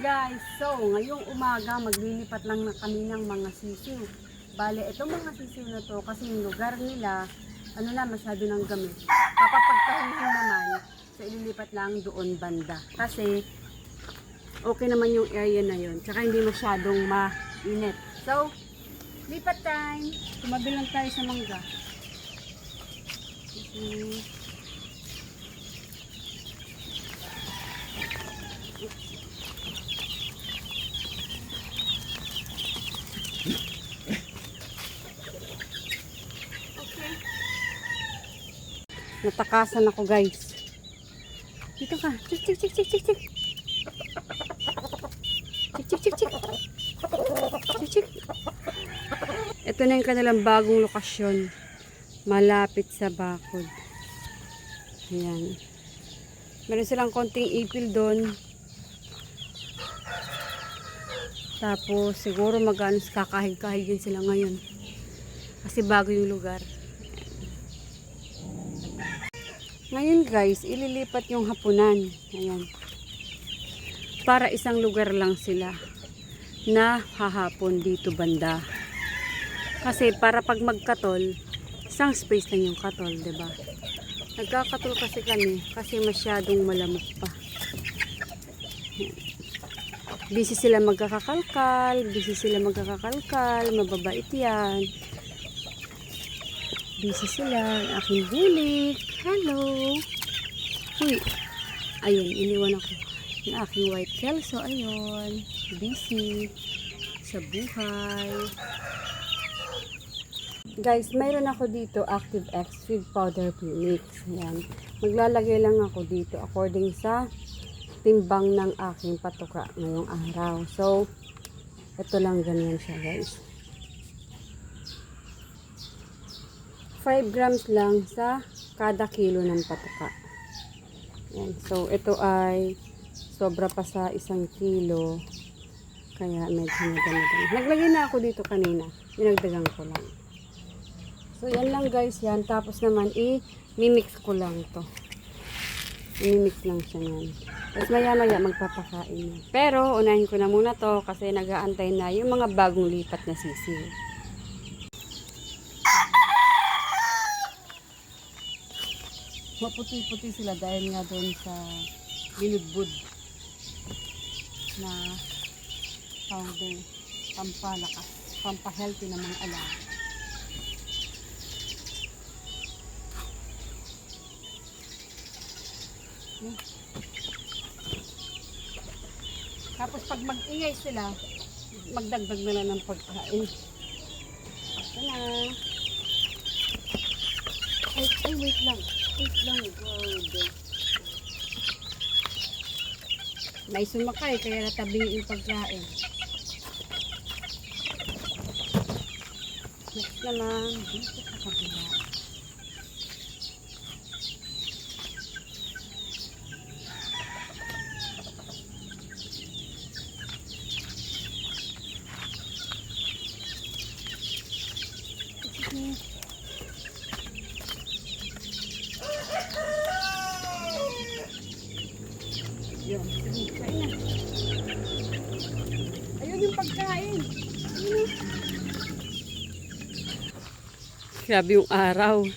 guys, so ngayong umaga maglilipat lang na kami ng mga sisiw. Bale, itong mga sisiw na to kasi yung lugar nila, ano na, masyado ng gamit. Papapagpahinhin naman, so ililipat lang doon banda. Kasi okay naman yung area na yun, tsaka hindi masyadong mainit. So, lipat time. Tumabi lang tayo sa mangga. Natakasan ako guys. Dito ka. Chik chik chik chik chik chik. Chik chik chik chik. Chik chik. Ito na yung kanilang bagong lokasyon. Malapit sa bakod. Ayan. Meron silang konting ipil doon. Tapos siguro kakahig-kahig din sila ngayon. Kasi bago yung lugar. Ngayon guys, ililipat yung hapunan. Ayan. Para isang lugar lang sila na hahapon dito banda. Kasi para pag magkatol, isang space lang yung katol, 'di ba? Nagkakatol kasi kami kasi masyadong malamok pa. Ayan. Busy sila magkakakalkal, mababait yan. Busy sila, aking bulik. Hello. Uy. Ayun, iniwan ako. Yung aking white kelso, ayun. Busy sa buhay. Guys, mayroon ako dito Active X Feed Powder Premix. Ayan. Maglalagay lang ako dito according sa timbang ng aking patuka ngayong araw. So, ito lang ganyan siya guys. 5 grams lang sa kada kilo ng patuka. Yan. So, ito ay sobra pa sa 1 kilo. Kaya medyo madami. Naglagay na ako dito kanina. Dinagdagan ko lang. So, yan lang guys. Yan. Tapos naman, i-mimix ko lang to. I-mimix lang siya yan. Tapos maya-maya magpapakain na. Pero, unahin ko na muna to kasi nag-aantay na yung mga bagong lipat na sisiw. Maputi-puti sila dahil nga doon sa binudbud na powder, pampalakas, pampahealthy ng mga alaga. Tapos pag mag-ingay sila, magdagdag na lang ng pagkain. Ito na. Ay, wait lang. Wait lang, God. May sumakay, kaya natabi yung pagkain. Next naman, dito sa kabila. Yun, kain na. Ayun yung pagkain. Ayun. Grabe yung araw.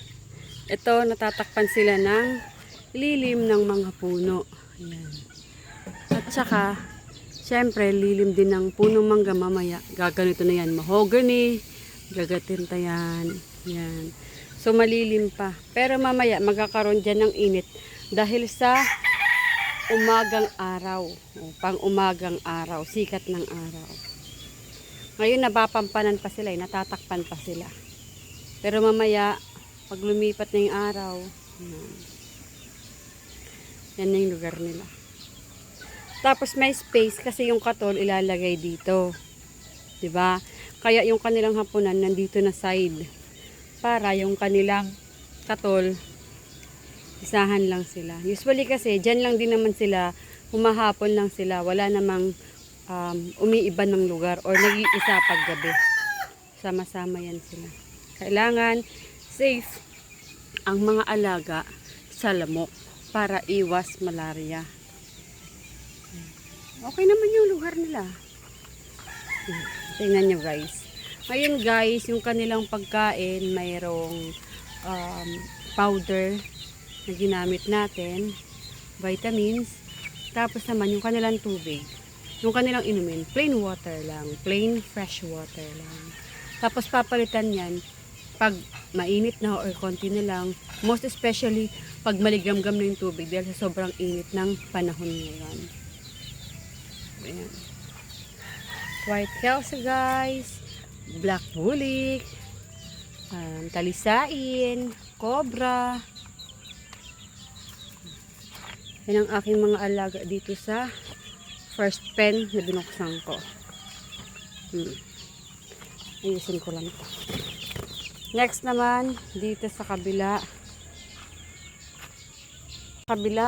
Ito, natatakpan sila ng lilim ng mga puno. Ayan. At saka, syempre, lilim din ng punong mangga mamaya. Gaganito na yan. Mahogany. Gagatinta yan. Yan. So, malilim pa. Pero mamaya, magkakaroon dyan ng init. Dahil sa umagang araw, pang umagang araw, sikat ng araw. Ngayon napapampanan pa sila, natatakpan pa sila. Pero mamaya, pag lumipat na yung araw, yan na yung lugar nila. Tapos may space kasi yung katol ilalagay dito. 'Di ba? Kaya yung kanilang hapunan nandito na side. Para yung kanilang katol isahan lang sila. Usually kasi, dyan lang din naman sila, humahapon lang sila, wala namang umiiba ng lugar or nag-iisa paggabi. Sama-sama yan sila. Kailangan safe ang mga alaga sa lamok para iwas malaria. Okay naman yung lugar nila. Tingnan nyo guys. Ngayon guys, yung kanilang pagkain, mayroong powder na ginamit natin, vitamins, tapos naman yung kanilang tubig, yung kanilang inumin, plain water lang, plain fresh water lang. Tapos papalitan yan pag mainit na or konti na lang, most especially pag maligamgam na yung tubig dahil sa sobrang init ng panahon ngayon. Ayan. White Kelso guys, black bulik, talisain, cobra. Yan ang aking mga alaga dito sa first pen na binuksan ko. Ayusin ko lang ito. Next naman, dito sa kabila.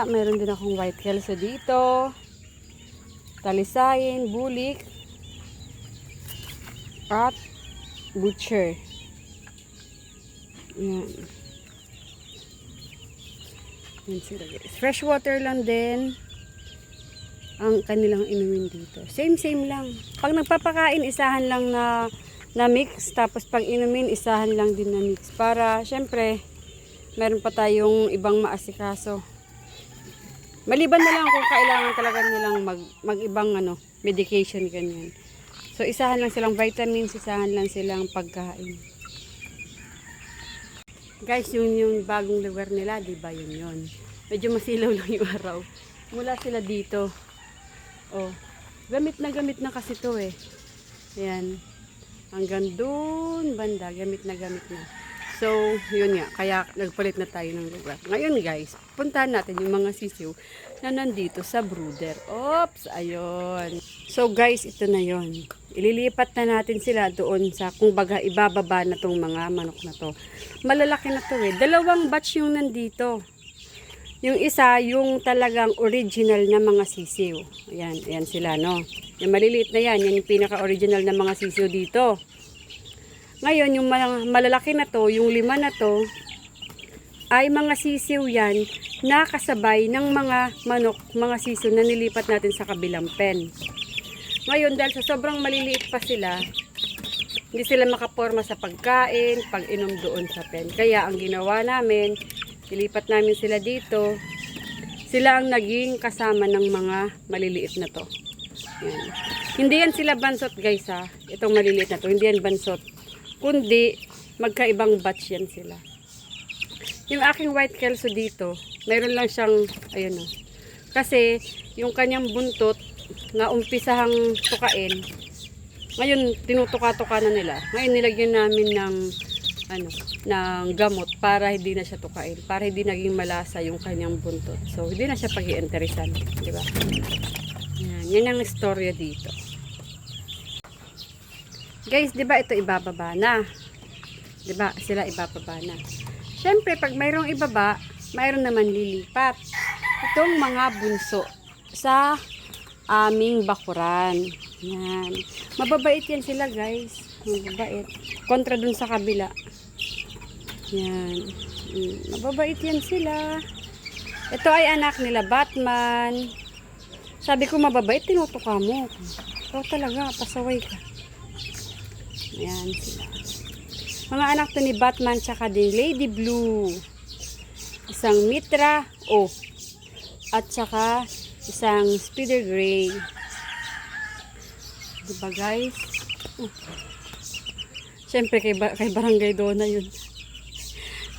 Mayroon din akong white kelso dito. Talisayin, bulik, at butcher. Yan. Yan sila guys. Fresh water lang din ang kanilang inumin dito. Same lang. Pag nagpapakain, isahan lang na mix. Tapos pag inumin, isahan lang din na mix. Para, syempre, meron pa tayong ibang maasikaso. Maliban na lang kung kailangan talaga nilang mag-ibang medication, ganyan. So, isahan lang silang vitamins, isahan lang silang pagkain. Guys, yung bagong lugar nila, di ba yun? Medyo masilaw lang yung araw. Mula sila dito. Oh, gamit na kasi to eh. Ayan. Hanggang dun, banda, gamit na. So, yun nga. Kaya nagpalit na tayo ng lugar. Ngayon guys, puntahan natin yung mga sisiw na nandito sa brooder. Oops, ayun. So guys, ito na yun. Ililipat na natin sila doon sa, kung baga, ibababa na tong mga manok na to. Malalaki na to eh. 2 batch yung nandito. Yung isa, yung talagang original na mga sisiw. Ayan sila, no? Yung maliliit na yan, yan yung pinaka-original na mga sisiw dito. Ngayon, yung malalaki na to, yung 5 na to, ay mga sisiw yan na kasabay ng mga manok, mga sisiw na nilipat natin sa kabilang pen. Ngayon, dahil sa sobrang maliliit pa sila, hindi sila makaporma sa pagkain, pag-inom doon sa pen. Kaya ang ginawa namin, ilipat namin sila dito. Sila ang naging kasama ng mga maliliit na to. Yan. Hindi yan sila bansot guys ha. Itong maliliit na to. Hindi yan bansot. Kundi magkaibang batch yan sila. Yung aking white kelso dito, mayroon lang siyang, ayun o. Kasi yung kanyang buntot na umpisahang tukain, ngayon tinutuka-tuka na nila. Ngayon nilagyan namin ng gamot para hindi na siya tukain, para hindi naging malasa yung kanyang buntot. So hindi na siya pag-iinteresan, di ba? Yan ang istorya dito. Guys, di ba ito ibababa na? Di ba sila ibababa na? Syempre pag mayroong ibaba, mayroon naman lilipat. Itong mga bunso sa aming bakuran. Yan. Mababait yan sila guys. Mababait. Kontra dun sa kabila. Yan. Mababait yan sila. Ito ay anak nila Batman. Sabi ko mababait, tinutuka mo. Ikaw talaga, pasaway ka. Yan sila. Mga anak to ni Batman tsaka din Lady Blue. Isang Mitra at tsaka isang Spider Gray. Diba guys? Siyempre kay Barangay Dona yun.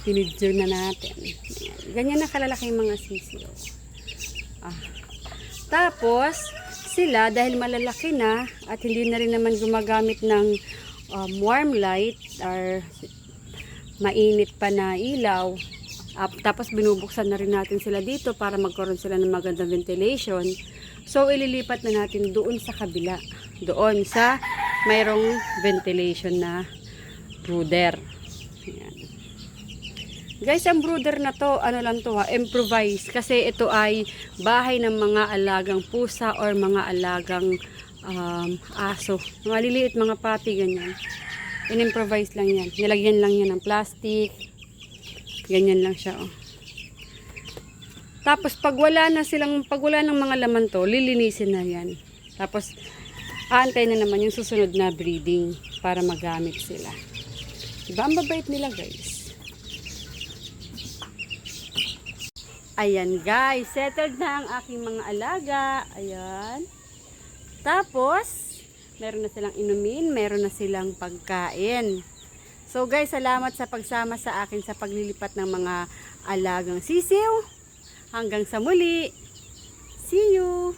Pinidyo na natin. Ayan. Ganyan na kalalaki yung mga sisiyo. Tapos, sila dahil malalaki na at hindi na rin naman gumagamit ng warm light or mainit pa na ilaw. Tapos binubuksan na rin natin sila dito para magkaroon sila ng magandang ventilation. So, ililipat na natin doon sa kabila. Doon sa mayroong ventilation na brooder. Ayan. Guys, ang brooder na to, improvise. Kasi ito ay bahay ng mga alagang pusa or mga alagang aso. Maliliit, mga pati, ganyan. In-improvise lang yan. Nilagyan lang yan ng plastic. Ganyan lang siya, oh. Tapos, pag wala ng mga laman to, lilinisin na yan. Tapos, aantay na naman yung susunod na breeding para magamit sila. Diba? Ang babait nila, guys. Ayan, guys. Settled na ang aking mga alaga. Ayan. Tapos, meron na silang inumin, meron na silang pagkain. So, guys, salamat sa pagsama sa akin sa paglilipat ng mga alagang sisiw. Hanggang sa muli. See you!